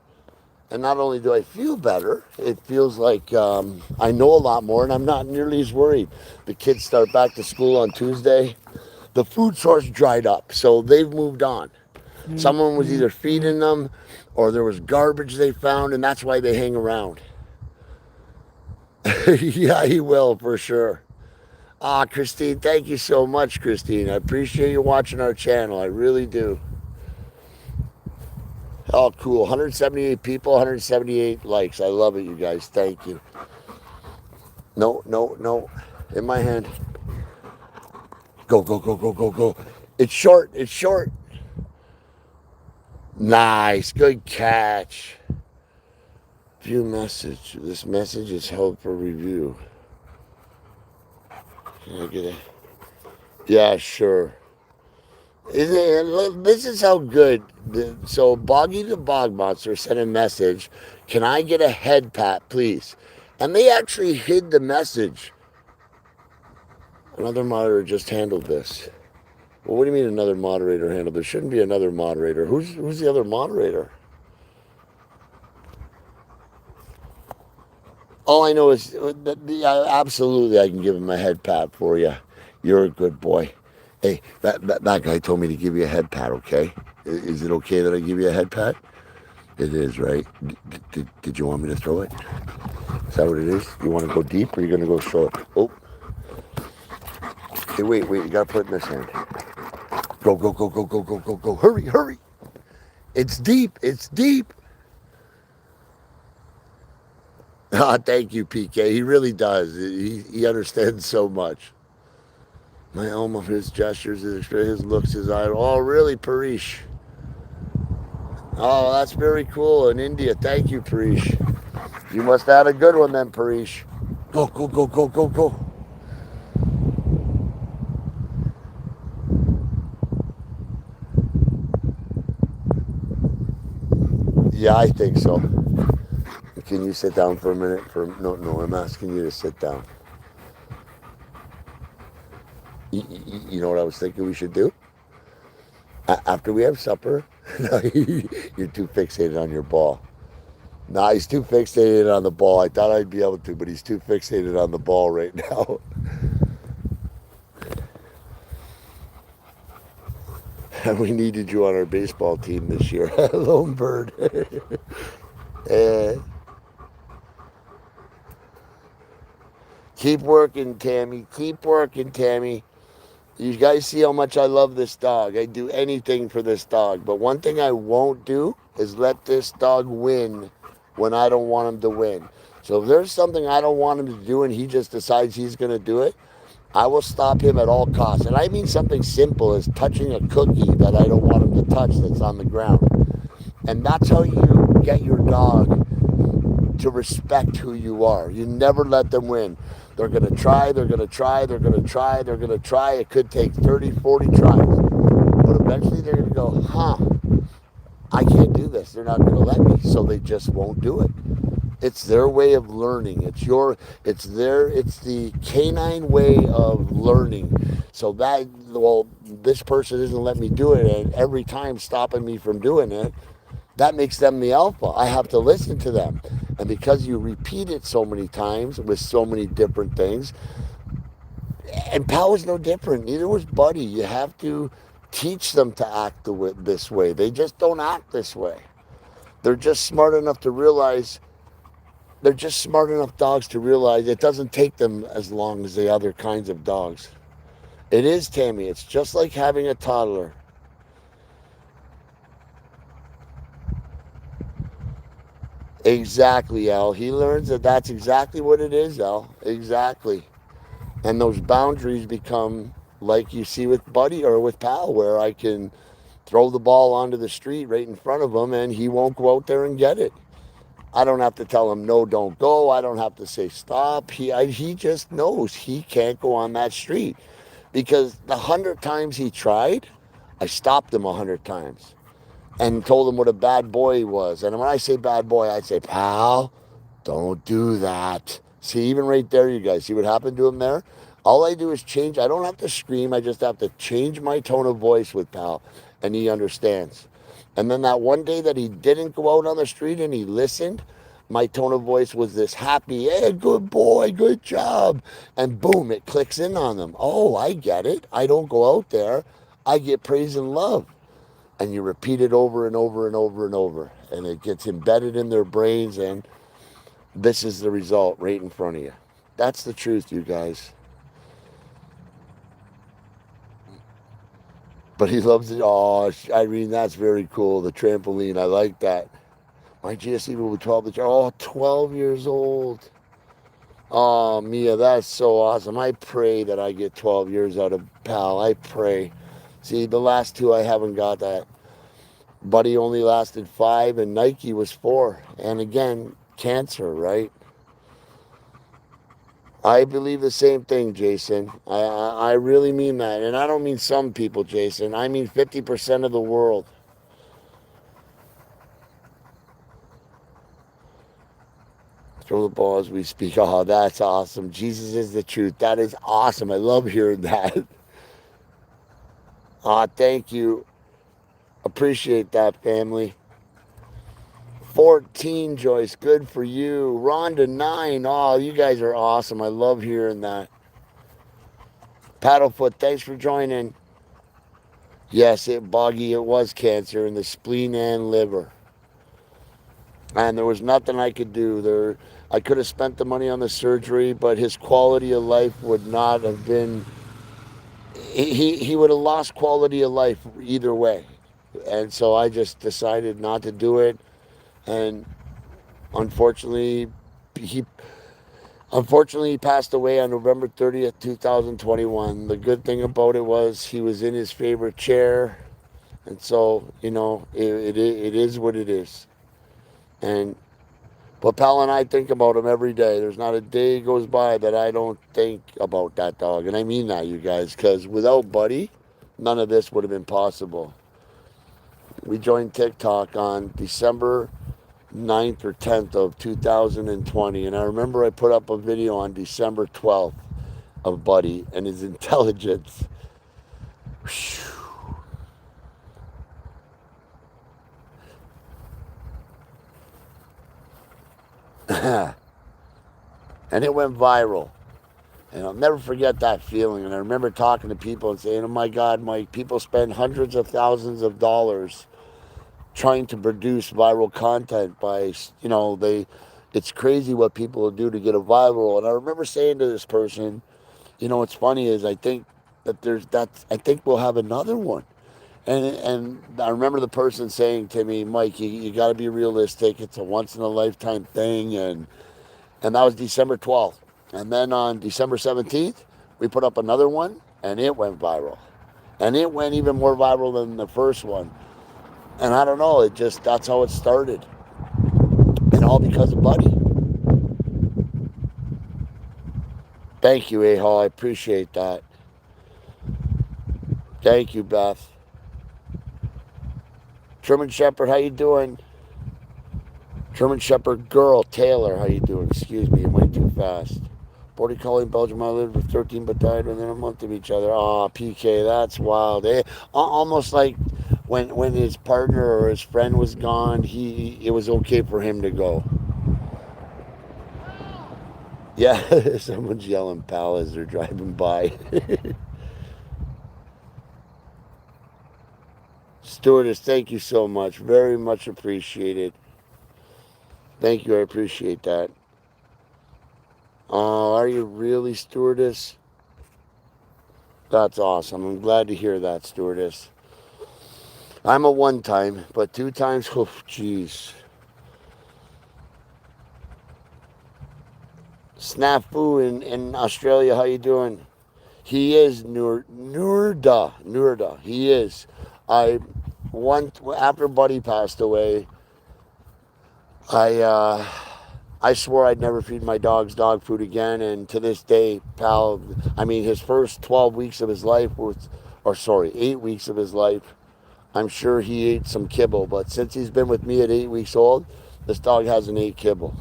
And not only do I feel better, it feels like I know a lot more and I'm not nearly as worried. The kids start back to school on Tuesday. The food source dried up, so they've moved on. Someone was either feeding them or there was garbage they found, and that's why they hang around. Yeah, he will for sure. Christine, thank you so much, Christine. I appreciate you watching our channel. I really do. Oh, cool. 178 people, 178 likes. I love it, you guys. Thank you. No, no, no. In my hand. Go, go, go, go, go, go. It's short. It's short. Nice. Good catch. View message. This message is held for review. Can I get it? Yeah, sure. This is how good. So Boggy the Bog Monster sent a message. Can I get a head pat, please? And they actually hid the message. Another moderator just handled this. Well, what do you mean another moderator handled? There shouldn't be another moderator. Who's the other moderator? All I know is, absolutely, I can give him a head pat for you. You're a good boy. Hey, that guy told me to give you a head pat, okay? Is it okay that I give you a head pat? It is, right? Did you want me to throw it? Is that what it is? You want to go deep or are you going to go short? Oh. Hey, wait. You got to put it in this hand. Go, go, go, go, go, go, go, go. Hurry, hurry. It's deep. It's deep. Thank you, PK. He really does. He understands so much. My elm of his gestures, his looks, his eye. Oh, really, Parish? Oh, that's very cool. In India. Thank you, Parish. You must have had a good one then, Parish. Go, go, go, go, go, go. Yeah, I think so. Can you sit down for a minute? No, I'm asking you to sit down. You know what I was thinking we should do? After we have supper, you're too fixated on your ball. Nah, he's too fixated on the ball. I thought I'd be able to, but he's too fixated on the ball right now. We needed you on our baseball team this year. Lone Bird. Keep working, Tammy. Keep working, Tammy. You guys see how much I love this dog. I'd do anything for this dog. But one thing I won't do is let this dog win when I don't want him to win. So if there's something I don't want him to do and he just decides he's going to do it, I will stop him at all costs. And I mean something simple as touching a cookie that I don't want him to touch that's on the ground. And that's how you get your dog to respect who you are. You never let them win. They're going to try, they're going to try, they're going to try, they're going to try. It could take 30, 40 tries. But eventually they're going to go, I can't do this. They're not going to let me. So they just won't do it. It's their way of learning. It's the canine way of learning. So this person doesn't let me do it, and every time stopping me from doing it, that makes them the alpha. I have to listen to them. And because you repeat it so many times with so many different things, and Pal is no different. Neither was Buddy. You have to teach them to act this way. They just don't act this way. They're just smart enough to realize, they're just smart enough dogs to realize it doesn't take them as long as the other kinds of dogs. It is, Tammy. It's just like having a toddler. Exactly, Al. He learns that that's exactly what it is, Al. Exactly. And those boundaries become like you see with Buddy or with Pal, where I can throw the ball onto the street right in front of him and he won't go out there and get it. I don't have to tell him no, don't go. I don't have to say stop. He just knows he can't go on that street because the 100 times he tried, I stopped him 100 times and told him what a bad boy he was. And when I say bad boy, I say, pal, don't do that. See, even right there, you guys, see what happened to him there? All I do is change. I don't have to scream. I just have to change my tone of voice with pal, and he understands. And then that one day that he didn't go out on the street and he listened, my tone of voice was this happy, hey, good boy, good job. And boom, it clicks in on them. Oh, I get it. I don't go out there. I get praise and love. And you repeat it over and over and over and over. And it gets embedded in their brains, and this is the result right in front of you. That's the truth, you guys. But he loves it. Oh, Irene, that's very cool. The trampoline, I like that. My GSE will be 12. Oh, 12 years old. Oh, Mia, that's so awesome. I pray that I get 12 years out of Pal. I pray. See, the last two I haven't got that. Buddy only lasted 5, and Nike was 4. And again, cancer, right? I believe the same thing, Jason. I really mean that. And I don't mean some people, Jason. I mean 50% of the world. Throw the ball as we speak. Oh, that's awesome. Jesus is the truth. That is awesome. I love hearing that. Thank you. Appreciate that, family. 14, Joyce. Good for you. Rhonda, 9. Oh, you guys are awesome. I love hearing that. Paddlefoot, thanks for joining. Yes, Boggy, it was cancer in the spleen and liver. And there was nothing I could do. I could have spent the money on the surgery, but his quality of life would not have been. He would have lost quality of life either way, and so I just decided not to do it. And unfortunately, he he passed away on November 30th, 2021. The good thing about it was he was in his favorite chair, and so it is what it is. And but Pal and I think about him every day. There's not a day goes by that I don't think about that dog. And I mean that, you guys, because without Buddy, none of this would have been possible. We joined TikTok on December 9th or 10th of 2020. And I remember I put up a video on December 12th of Buddy and his intelligence. And it went viral. And I'll never forget that feeling. And I remember talking to people and saying, oh my God, Mike, people spend hundreds of thousands of dollars trying to produce viral content it's crazy what people will do to get a viral. And I remember saying to this person, what's funny is I think I think we'll have another one. And I remember the person saying to me, Mike, you got to be realistic. It's a once in a lifetime thing. And that was December 12th. And then on December 17th, we put up another one, and it went viral. And it went even more viral than the first one. And I don't know, that's how it started. And all because of Buddy. Thank you, A-Hall. I appreciate that. Thank you, Beth. Truman Shepherd, how you doing? Truman Shepherd girl, Taylor, how you doing? Excuse me, it went too fast. Border Collie in Belgium, I lived with 13 but died within a month of each other. Oh, PK, that's wild. Almost like when his partner or his friend was gone, it was okay for him to go. Yeah, someone's yelling pal as they're driving by. Stewardess, thank you so much. Very much appreciated. Thank you, I appreciate that. Are you really, Stewardess? That's awesome. I'm glad to hear that, Stewardess. I'm a one time, but 2 times, oh, jeez. Snafu in Australia, how you doing? He is Nurda. He is. I one after Buddy passed away, I I swore I'd never feed my dogs dog food again, and to this day, pal, I mean, his first 12 weeks of his life was, or sorry, 8 weeks of his life, I'm sure he ate some kibble, but since he's been with me at 8 weeks old, this dog hasn't ate kibble.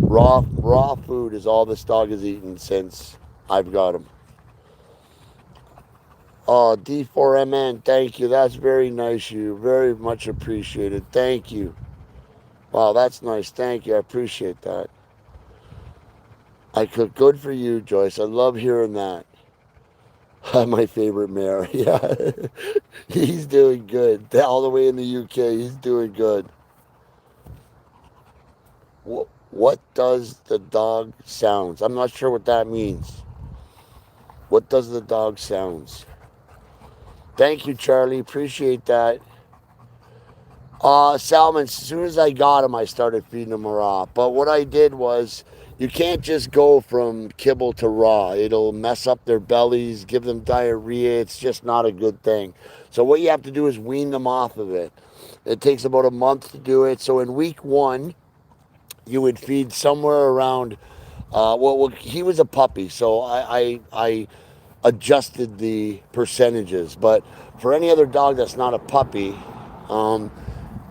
Raw food is all this dog has eaten since I've got him. Oh, D4MN, thank you. That's very nice of you. Very much appreciated. Thank you. Wow, that's nice. Thank you. I appreciate that. I cook good for you, Joyce. I love hearing that. My favorite mayor. Yeah. He's doing good. All the way in the UK, he's doing good. What does the dog sounds? I'm not sure what that means. What does the dog sounds? Thank you, Charlie. Appreciate that. Salmon, as soon as I got them, I started feeding them raw. But what I did was, you can't just go from kibble to raw. It'll mess up their bellies, give them diarrhea. It's just not a good thing. So what you have to do is wean them off of it. It takes about a month to do it. So in week one, you would feed somewhere around. He was a puppy, so I adjusted the percentages. But for any other dog that's not a puppy, um,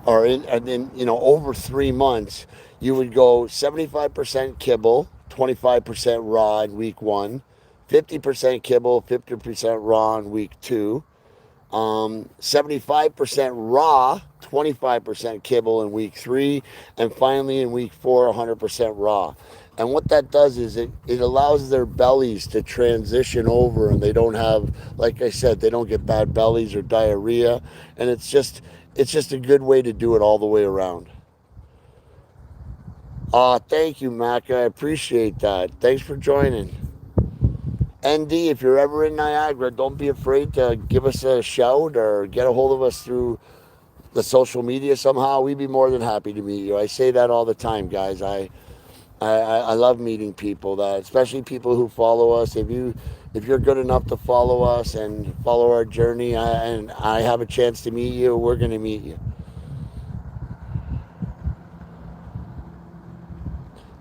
or in over 3 months, you would go 75% kibble, 25% raw in week one, 50% kibble, 50% raw in week two, 75% raw, 25% kibble in week three, and finally in week four, 100% raw. And what that does is it allows their bellies to transition over, and they don't have, like I said, they don't get bad bellies or diarrhea. And it's just a good way to do it all the way around. Thank you, Mac. I appreciate that. Thanks for joining. ND, if you're ever in Niagara, don't be afraid to give us a shout or get a hold of us through the social media somehow. We'd be more than happy to meet you. I say that all the time, guys. I love meeting people, that especially people who follow us. If you're good enough to follow us and follow our journey, and I have a chance to meet you, we're going to meet you.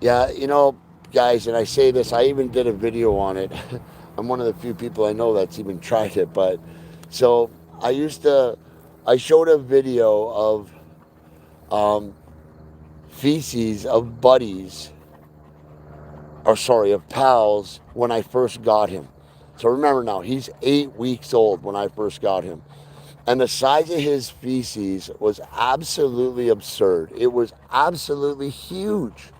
Yeah, guys, and I say this, I even did a video on it. I'm one of the few people I know that's even tried it. But so I showed a video of um, feces of buddies, or sorry, of pals when I first got him. So remember now, he's 8 weeks old when I first got him. And the size of his feces was absolutely absurd. It was absolutely huge.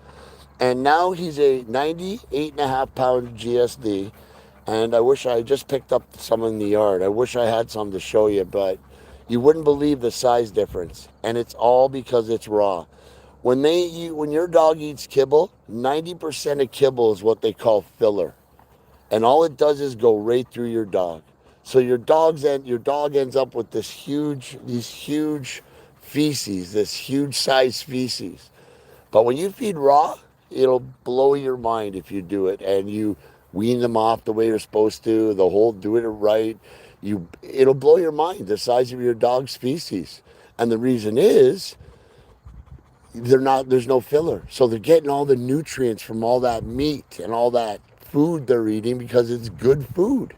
And now he's a 98.5 pound GSD. And I wish I just picked up some in the yard. I wish I had some to show you, but you wouldn't believe the size difference. And it's all because it's raw. When your dog eats kibble, 90% of kibble is what they call filler. And all it does is go right through your dog. So your dog ends up with these huge feces, this huge size feces. But when you feed raw, it'll blow your mind if you do it and you wean them off the way you're supposed to, do it right. It'll blow your mind, the size of your dog's feces. And the reason is there's no filler. So they're getting all the nutrients from all that meat and all that food they're eating because it's good food.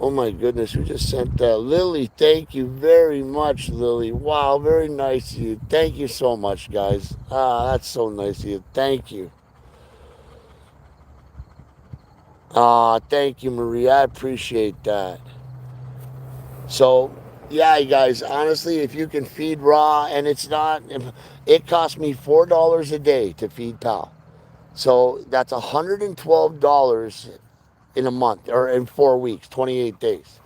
Oh my goodness, who just sent that? Lily, thank you very much, Lily. Wow, very nice of you. Thank you so much, guys. That's so nice of you. Thank you. Thank you, Maria. I appreciate that. So, yeah, guys, honestly, if you can feed raw, and it cost me $4 a day to feed Pal. So that's $112 in a month, or in 4 weeks, 28 days.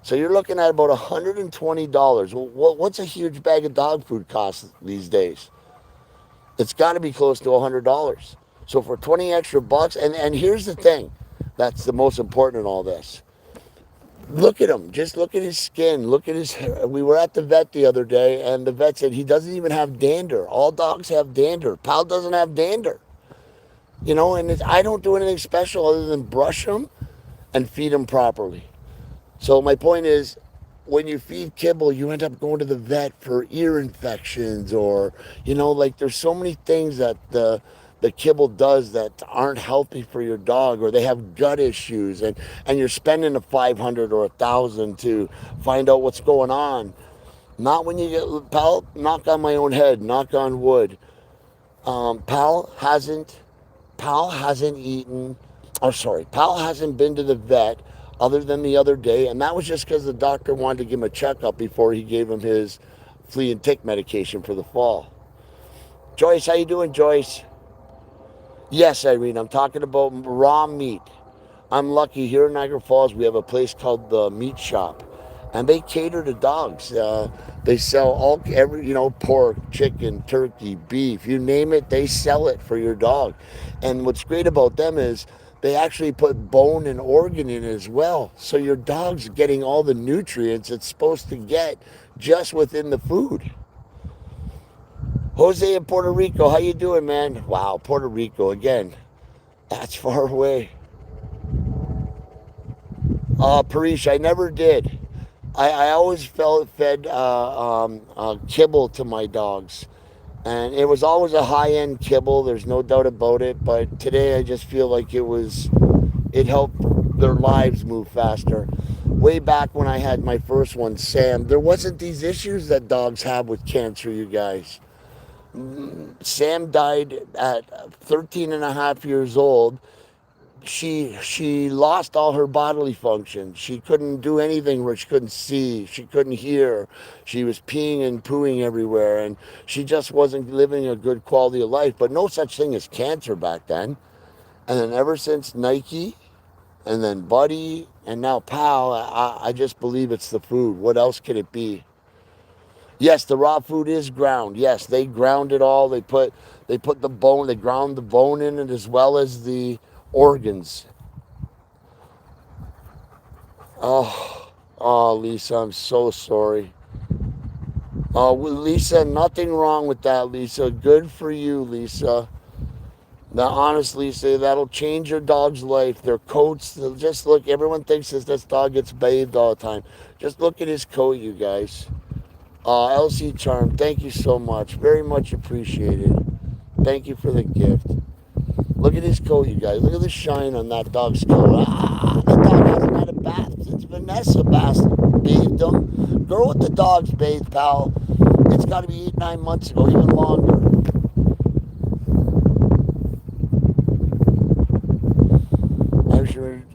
So you're looking at about $120. Well, what's a huge bag of dog food cost these days? It's got to be close to $100. So for 20 extra bucks, and here's the thing, that's the most important in all this. Look at him. Just look at his skin. Look at his hair. We were at the vet the other day, and the vet said he doesn't even have dander. All dogs have dander. Pal doesn't have dander. And I don't do anything special other than brush them and feed them properly. So my point is, when you feed kibble, you end up going to the vet for ear infections, or like there's so many things that the kibble does that aren't healthy for your dog, or they have gut issues, and you're spending a 500 or 1,000 to find out what's going on. Not when you get pal. Knock on my own head. Knock on wood. Pal hasn't eaten, or sorry, Pal hasn't been to the vet other than the other day, and that was just because the doctor wanted to give him a checkup before he gave him his flea and tick medication for the fall. Joyce, how you doing, Joyce? Yes, Irene, I'm talking about raw meat. I'm lucky here in Niagara Falls. We have a place called the Meat Shop, and they cater to dogs. They sell every pork, chicken, turkey, beef, you name it. They sell it for your dog. And what's great about them is they actually put bone and organ in as well, so your dog's getting all the nutrients it's supposed to get just within the food. Jose in Puerto Rico, how you doing, man? Wow, Puerto Rico again. That's far away. Parish, I never did. I always fed kibble to my dogs, and it was always a high end kibble. There's no doubt about it. But today, I just feel like it helped their lives move faster. Way back when I had my first one, Sam, there wasn't these issues that dogs have with cancer. You guys, Sam died at 13 and a half years old. She lost all her bodily functions. She couldn't do anything where she couldn't see, she couldn't hear. She was peeing and pooing everywhere, and she just wasn't living a good quality of life. But no such thing as cancer back then. And then ever since Nike, and then Buddy, and now Pal, I just believe it's the food. What else could it be? Yes, the raw food is ground. Yes, they ground it all. They put the bone, they ground the bone in it as well as the organs. Oh, oh, Lisa, I'm so sorry. Oh, well, Lisa, nothing wrong with that, Lisa. Good for you, Lisa. Now, honestly, Lisa, that'll change your dog's life. Their coats, just look. Everyone thinks this dog gets bathed all the time. Just look at his coat, you guys. LC Charm, thank you so much. Very much appreciated. Thank you for the gift. Look at his coat, you guys. Look at the shine on that dog's coat. That dog hasn't had a bath since Vanessa bathed him. Girl with the dogs bathed, pal. It's got to be 8, 9 months ago, even longer.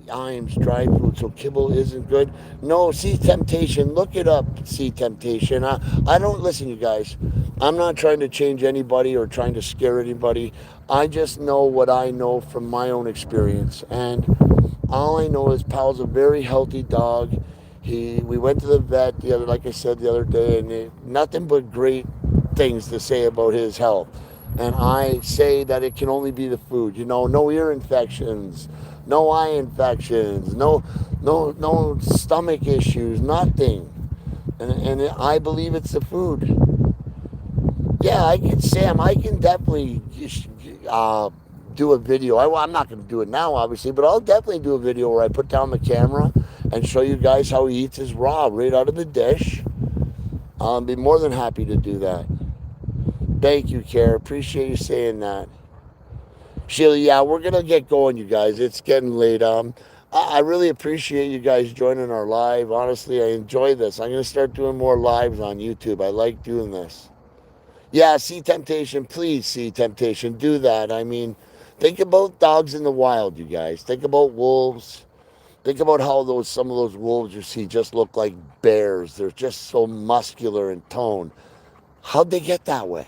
Iams, dry food, so kibble isn't good. No, Sea Temptation, look it up, Sea Temptation. I don't listen, you guys. I'm not trying to change anybody or trying to scare anybody. I just know what I know from my own experience, and all I know is Pal's a very healthy dog. We went to the vet like I said the other day, and nothing but great things to say about his health. And I say that it can only be the food. No ear infections, no eye infections, no stomach issues, nothing. And I believe it's the food. Yeah, Sam. I can definitely uh, do a video. I'm not going to do it now, obviously, but I'll definitely do a video where I put down the camera and show you guys how he eats his raw right out of the dish. I'll be more than happy to do that. Thank you, Care. Appreciate you saying that. Sheila, yeah, we're gonna get going, you guys. It's getting late. I really appreciate you guys joining our live. Honestly, I enjoy this. I'm gonna start doing more lives on YouTube. I like doing this. Yeah, see temptation, please see temptation. Do that. I mean, think about dogs in the wild, you guys. Think about wolves. Think about how some of those wolves you see just look like bears. They're just so muscular and toned. How'd they get that way?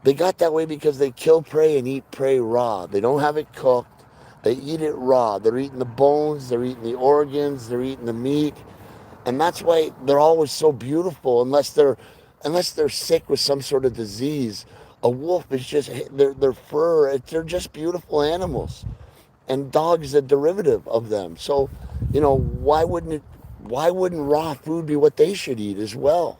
They got that way because they kill prey and eat prey raw. They don't have it cooked. They eat it raw. They're eating the bones, they're eating the organs, they're eating the meat. And that's why they're always so beautiful unless they're sick with some sort of disease. A wolf is just their fur, they're just beautiful animals. And dog is a derivative of them. So, why wouldn't raw food be what they should eat as well?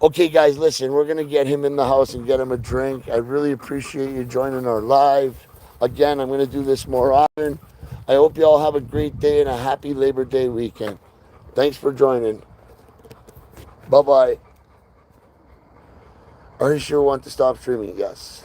Okay, guys, listen, we're going to get him in the house and get him a drink. I really appreciate you joining our live. Again, I'm going to do this more often. I hope you all have a great day and a happy Labor Day weekend. Thanks for joining. Bye bye. Are you sure want to stop streaming? Yes.